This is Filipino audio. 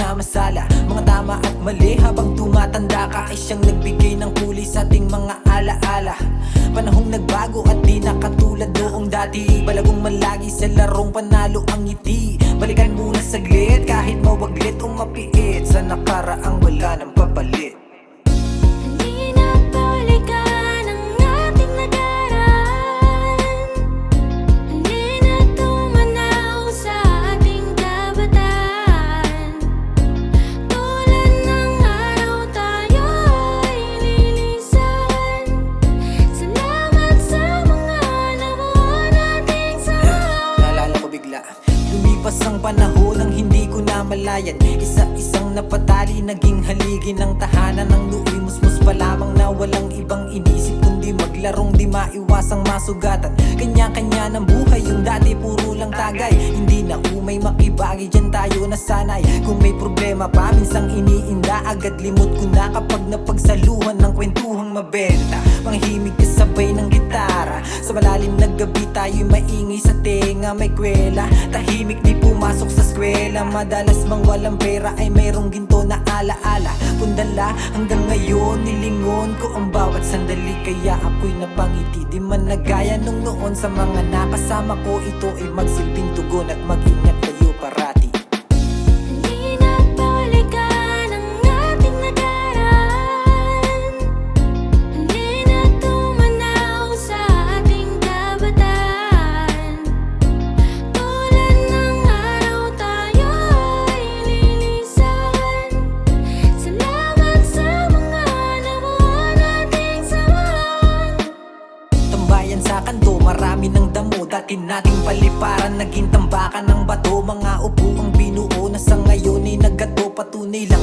minamasala. Mga tama at mali habang tumatanda ka ay siyang nagbigay ng kulay sa ating mga alaala. Panahong nagbago at di na katulad noong dati. Balagong malagi sa larong panalo ang ngiti. Balikan muna saglit kahit mawaglit o mapiit. Sa nakaraang wala nang papalit. Lumipas ang panahon nang hindi ko namalayan. Isa-isang napatali, naging haligi ng tahanan. Ng nooy musmus pa lamang na walang ibang inisip kundi maglarong di maiwasang masugatan. Kanya-kanya ng buhay, yung dati puro lang tagay. Hindi na umay makibagi, dyan tayo nasanay. Kung may problema pa, minsang iniinda. Agad limot ko na kapag napagsaluhan ng kwentuhang mabenta. Manghimig kasabay ng gitara. Sa malalim na gabi tayo'y maingay sa tenga. May kwela, tahimik di pumasok sa eskwela. Madalas mang walang pera ay mayroong ginto na alaala. Pundala hanggang ngayon, nilingon ko ang bawat sandali. Kaya ako'y napangiti, di man nagaya nung noon. Sa mga nakasama ko, ito ay magsilbing tugon. At mag-ingat kayo parati. Sa kanto, marami ng damo. Dati nating paliparan, naging tambakan ng bato. Mga upo ang binuo na sa ngayon ay naggato. Patunay lang